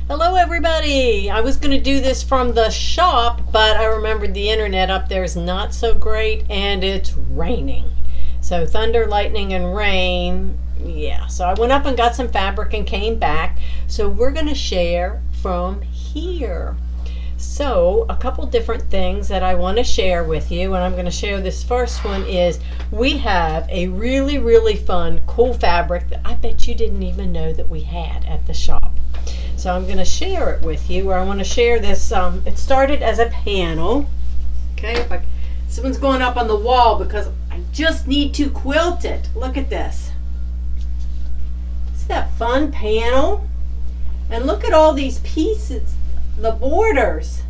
Hello everybody! I was going to do this from the shop, but I remembered the internet up there is not so great and it's raining. So thunder, lightning, and rain, yeah. So I went up and got some fabric and came back. So we're going to share from here. So a couple different things that I want to share with you, and I'm going to share this first one is we have a really fun, cool fabric that I bet you didn't even know that we had at the shop. So I'm going to share it with you, or I want to share this. It started as a panel. Okay, this one's going up on the wall because I just need to quilt it. Look at this. Isn't that fun panel? And look at all these pieces, the borders.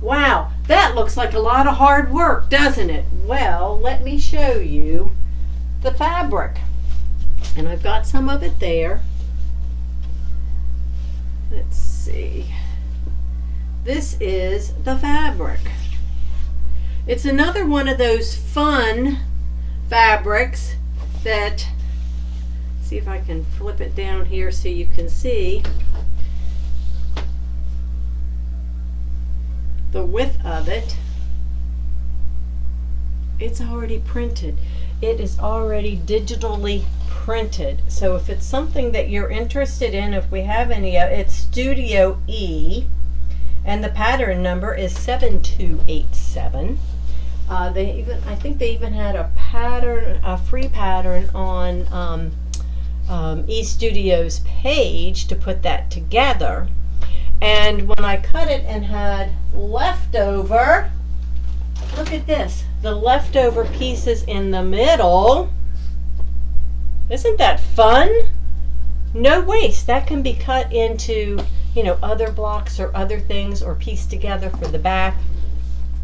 Wow, that looks like a lot of hard work, doesn't it? Well, let me show you the fabric. And I've got some of it there. Let's see. This is the fabric. It's another one of those fun fabrics that, see if I can flip it down here so you can see the width of it. It's already printed. It is already digitally printed. So if it's something that you're interested in, if we have any, it's Studio E, and the pattern number is 7287. I think they even had a free pattern on eStudio's page to put that together. And when I cut it and had leftover, look at this, the leftover pieces in the middle. Isn't that fun? No waste. That can be cut into, other blocks or other things or pieced together for the back.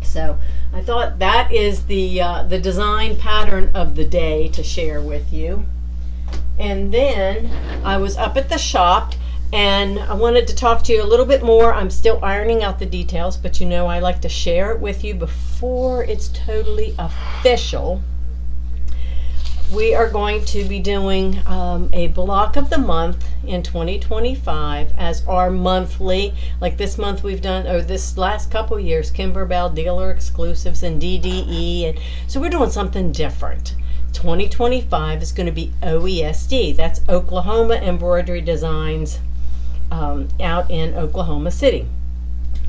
So I thought that is the design pattern of the day to share with you. And then I was up at the shop and I wanted to talk to you a little bit more. I'm still ironing out the details, but I like to share it with you before it's totally official. We are going to be doing a block of the month in 2025 as our monthly, like this month we've done, or this last couple years, Kimberbell Dealer Exclusives and DDE. And so we're doing something different. 2025 is going to be OESD. That's Oklahoma Embroidery Designs out in Oklahoma City.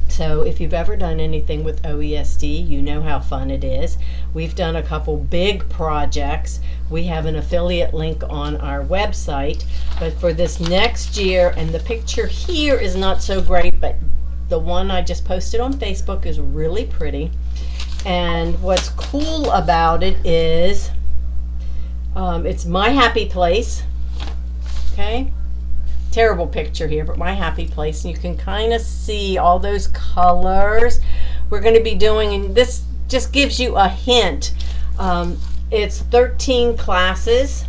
So if you've ever done anything with OESD, you know how fun it is. We've done a couple big projects. We have an affiliate link on our website. But for this next year, and the picture here is not so great, but the one I just posted on Facebook is really pretty. And what's cool about it is it's my happy place. Okay? Terrible picture here, but my happy place, and you can kind of see all those colors we're going to be doing, and this just gives you a hint. It's 13 classes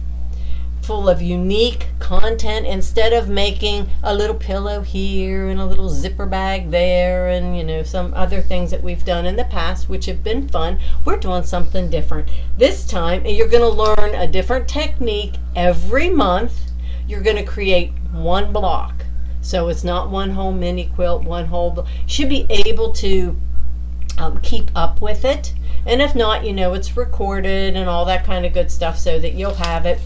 full of unique content. Instead of making a little pillow here and a little zipper bag there and some other things that we've done in the past which have been fun, we're doing something different this time. And you're going to learn a different technique every month. You're going to create one block, so it's not one whole mini quilt, one whole should be able to keep up with it. And if not, it's recorded and all that kind of good stuff so that you'll have it.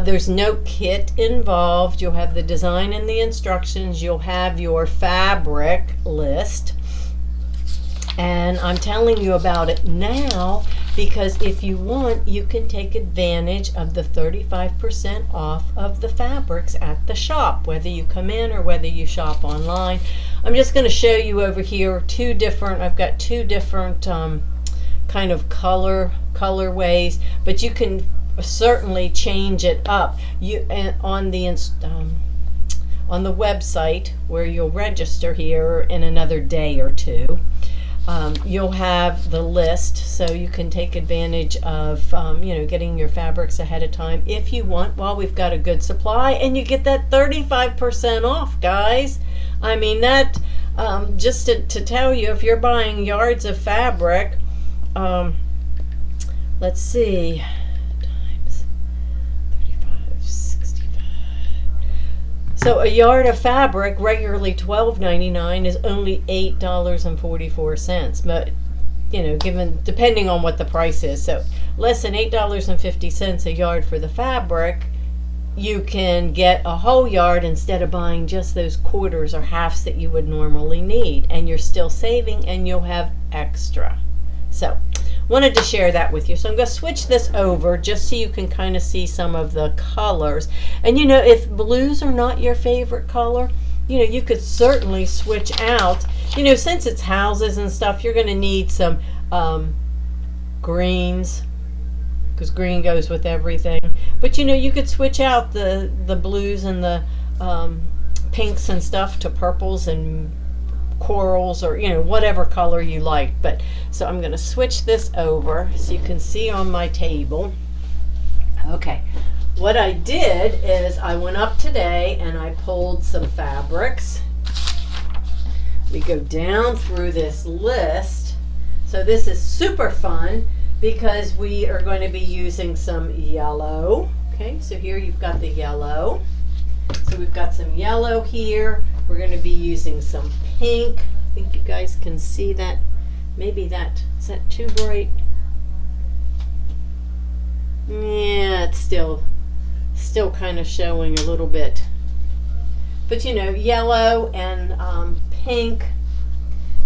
There's no kit involved. You'll have the design and the instructions. You'll have your fabric list, and I'm telling you about it now because if you want, you can take advantage of the 35% off of the fabrics at the shop, whether you come in or whether you shop online. I'm just going to show you over here I've got two different kind of colorways, but you can certainly change it up. On the website where you'll register here in another day or two. You'll have the list, so you can take advantage of getting your fabrics ahead of time if you want, while we've got a good supply, and you get that 35% off, guys. I mean, that just to tell you, if you're buying yards of fabric, let's see, times 35, 65. So a yard of fabric, regularly $12.99, is only $8.44. But depending on what the price is, so less than $8.50 a yard for the fabric, you can get a whole yard instead of buying just those quarters or halves that you would normally need, and you're still saving and you'll have extra. So wanted to share that with you. So I'm going to switch this over just so you can kind of see some of the colors. And if blues are not your favorite color, you could certainly switch out. Since it's houses and stuff, you're going to need some greens, because green goes with everything. But you could switch out the blues and the pinks and stuff to purples and corals, or whatever color you like. But so I'm going to switch this over so you can see on my table. Okay, what I did is I went up today and I pulled some fabrics. We go down through this list. So this is super fun because we are going to be using some yellow. Okay, so here you've got the yellow. So we've got some yellow here. We're going to be using some pink. I think you guys can see that. Maybe is that too bright? Yeah, it's still kind of showing a little bit. But yellow and pink.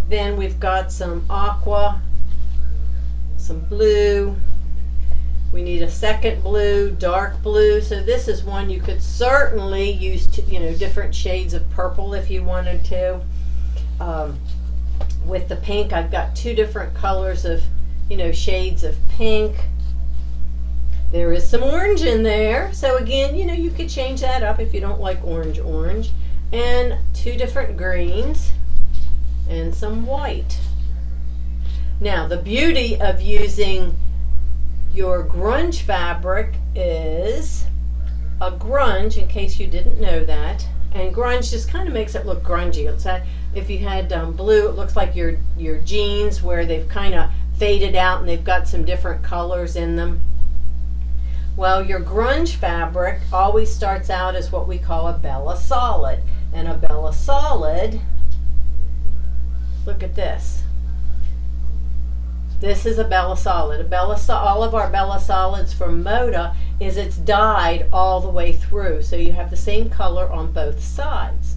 Then we've got some aqua, some blue. We need a second blue, dark blue. So this is one you could certainly use different shades of purple if you wanted to. With the pink, I've got two different colors of shades of pink. There is some orange in there. So again, you could change that up if you don't like orange. And two different greens and some white. Now, the beauty of using your grunge fabric is a grunge, in case you didn't know that. And grunge just kind of makes it look grungy. It's like if you had blue, it looks like your jeans where they've kind of faded out and they've got some different colors in them. Well, your grunge fabric always starts out as what we call a Bella Solid. And a Bella Solid, look at this. This is a Bella Solid. All of our Bella Solids from Moda it's dyed all the way through. So you have the same color on both sides.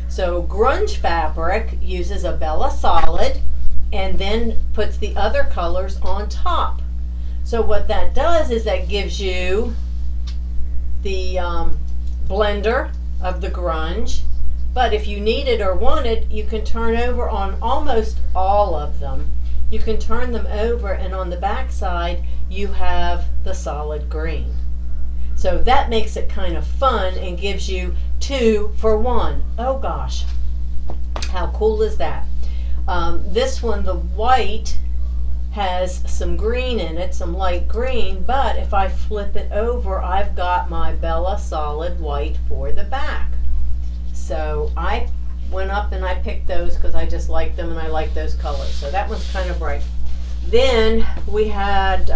So grunge fabric uses a Bella Solid and then puts the other colors on top. So what that does is that gives you the blender of the grunge. But if you needed or wanted, you can turn over on almost all of them. You can turn them over, and on the back side you have the solid green. So that makes it kind of fun and gives you 2 for 1. Oh gosh, how cool is that? This one, the white, has some green in it, some light green, but if I flip it over, I've got my Bella Solid white for the back. So I went up and I picked those because I just like them and I like those colors. So that one's kind of bright. Then we had,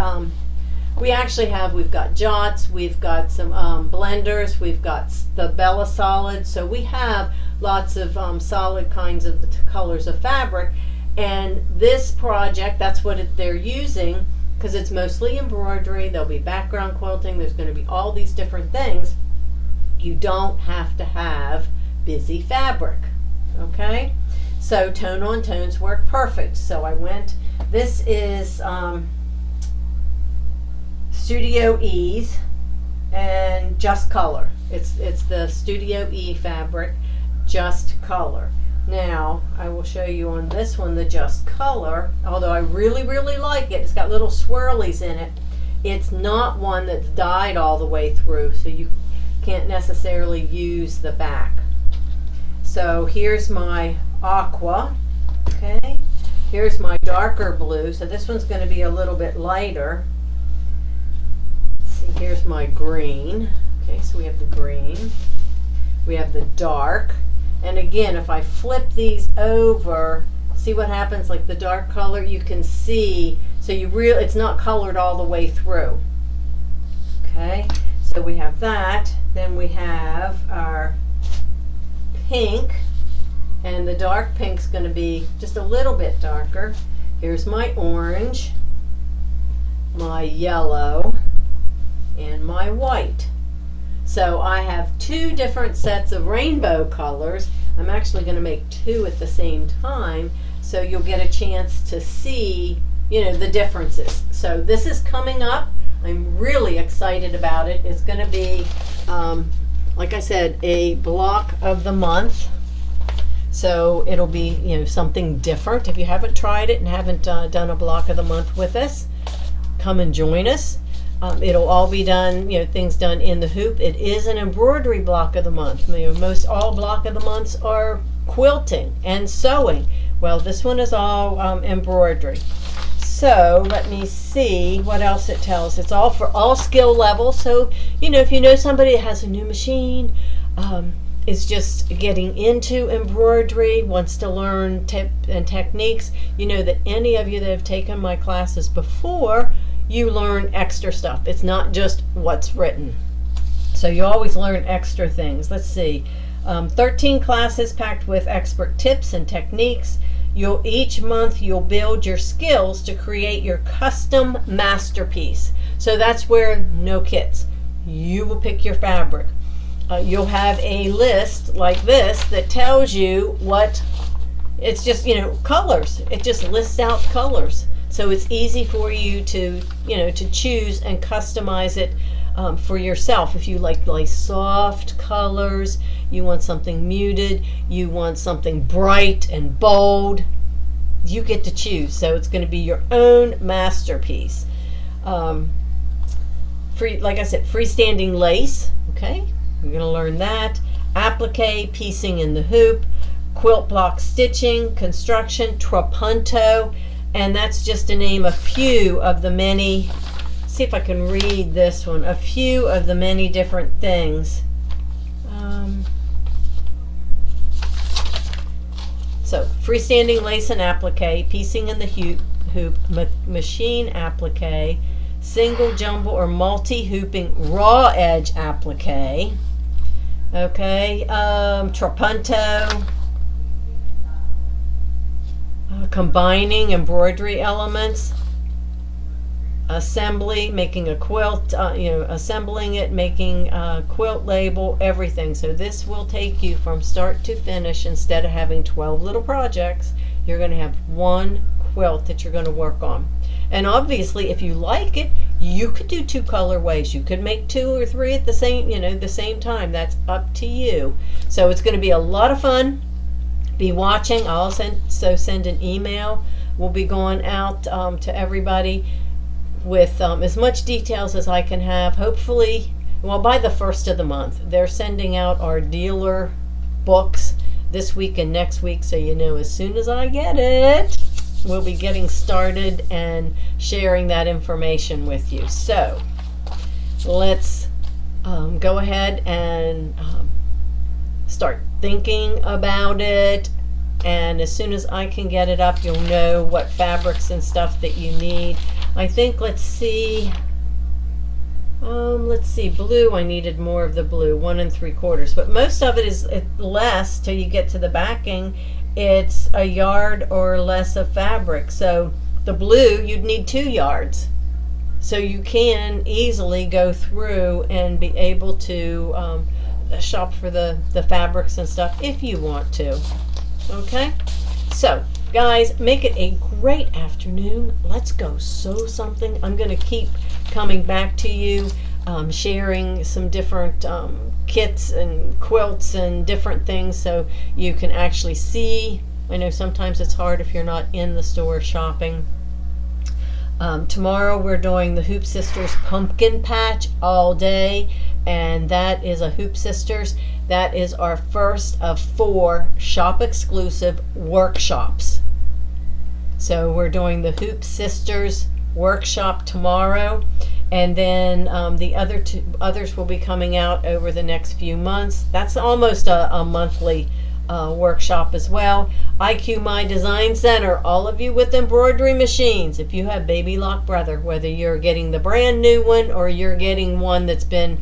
we've got Jots, we've got some blenders, we've got the Bella Solid. So we have lots of solid kinds of colors of fabric. And this project, that's what they're using, because it's mostly embroidery. There'll be background quilting. There's going to be all these different things. You don't have to have busy fabric. Okay? So tone on tones work perfect. So I went, this is Studio E's and Just Color. It's the Studio E fabric, Just Color. Now, I will show you on this one the Just Color, although I really, really like it. It's got little swirlies in it. It's not one that's dyed all the way through, so you can't necessarily use the back. So here's my aqua, okay? Here's my darker blue, so this one's going to be a little bit lighter. Let's see, here's my green. Okay, so we have the green. We have the dark. And again, if I flip these over, see what happens, like the dark color, you can see, so it's not colored all the way through. Okay, so we have that. Then we have our pink, and the dark pink's going to be just a little bit darker. Here's my orange, my yellow, and my white. So I have two different sets of rainbow colors. I'm actually going to make two at the same time, so you'll get a chance to see, the differences. So this is coming up. I'm really excited about it. It's going to be, like I said, a block of the month. So it'll be, something different. If you haven't tried it and haven't done a block of the month with us, come and join us. It'll all be done, things done in the hoop. It is an embroidery block of the month. Most all block of the months are quilting and sewing. Well, this one is all embroidery. So let me see what else it tells. It's all for all skill levels. So, if you know somebody that has a new machine, is just getting into embroidery, wants to learn tips and techniques, that any of you that have taken my classes before, you learn extra stuff. It's not just what's written. So you always learn extra things. Let's see. 13 classes packed with expert tips and techniques. Each month you'll build your skills to create your custom masterpiece. So that's where no kits. You will pick your fabric. You'll have a list like this that tells you what, it's just, colors. It just lists out colors. So it's easy for you to, to choose and customize it for yourself. If you like soft colors, you want something muted, you want something bright and bold, you get to choose. So it's going to be your own masterpiece. Like I said, freestanding lace. Okay, we're going to learn that. Applique, piecing in the hoop, quilt block stitching, construction, trapunto. And that's just to name a few of the many, see if I can read this one, a few of the many different things. So freestanding lace and applique, piecing in the hoop, machine applique, single, jumble, or multi-hooping raw edge applique. Okay, trapunto. Combining embroidery elements, assembly, making a quilt, assembling it, making a quilt label, everything. So this will take you from start to finish. Instead of having 12 little projects, you're going to have one quilt that you're going to work on. And obviously, if you like it, you could do two colorways. You could make 2 or 3 at the same time. That's up to you. So it's going to be a lot of fun. Be watching. I'll send an email. We'll be going out to everybody with as much details as I can have. Hopefully, by the 1st of the month. They're sending out our dealer books this week and next week, so as soon as I get it, we'll be getting started and sharing that information with you. So let's go ahead and start thinking about it, and as soon as I can get it up, you'll know what fabrics and stuff that you need. I think, let's see, blue. I needed more of the blue, 1 3/4, but most of it is less till you get to the backing. It's a yard or less of fabric. So the blue, you'd need 2 yards. So you can easily go through and be able to shop for the fabrics and stuff if you want to. Okay, so guys, make it a great afternoon. Let's go sew something. I'm going to keep coming back to you, sharing some different kits and quilts and different things so you can actually see. I know sometimes it's hard if you're not in the store shopping. Tomorrow we're doing the Hoop Sisters Pumpkin Patch all day, and that is a Hoop Sisters. That is our first of 4 shop exclusive workshops. So we're doing the Hoop Sisters workshop tomorrow, and then the others will be coming out over the next few months. That's almost a monthly workshop as well. IQ My Design Center, all of you with embroidery machines, if you have Baby Lock Brother, whether you're getting the brand new one or you're getting one that's been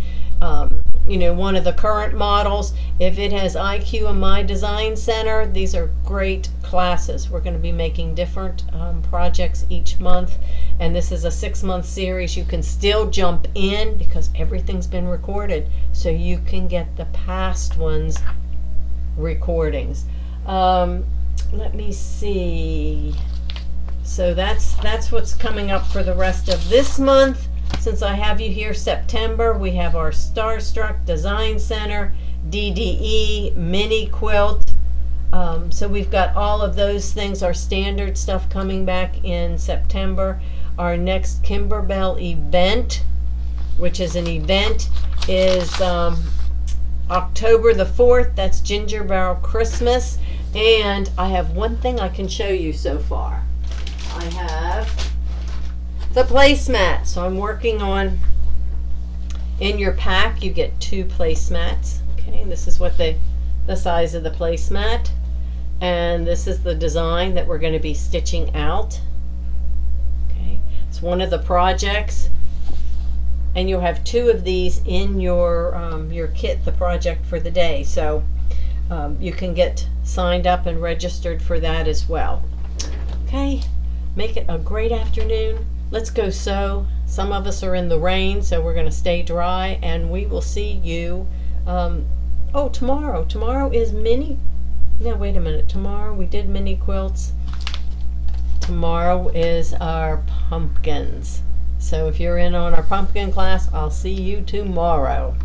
one of the current models. If it has IQ and My Design Center, these are great classes. We're going to be making different projects each month, and this is a 6-month series. You can still jump in because everything's been recorded, so you can get the past ones recordings. Let me see. So that's what's coming up for the rest of this month. Since I have you here, September, we have our Starstruck Design Center, DDE, Mini Quilt. So we've got all of those things, our standard stuff coming back in September. Our next Kimberbell event, which is an event, is October the 4th. That's Ginger Barrel Christmas. And I have one thing I can show you so far. I have the placemat. So I'm working on, in your pack you get 2 placemats. Okay, and this is what the size of the placemat, and this is the design that we're going to be stitching out. Okay, it's one of the projects, and you'll have 2 of these in your kit, the project for the day. So you can get signed up and registered for that as well. Okay, make it a great afternoon. Let's go sew. Some of us are in the rain, so we're going to stay dry, and we will see you tomorrow. Tomorrow is mini. Now wait a minute. Tomorrow we did mini quilts. Tomorrow is our pumpkins. So if you're in on our pumpkin class, I'll see you tomorrow.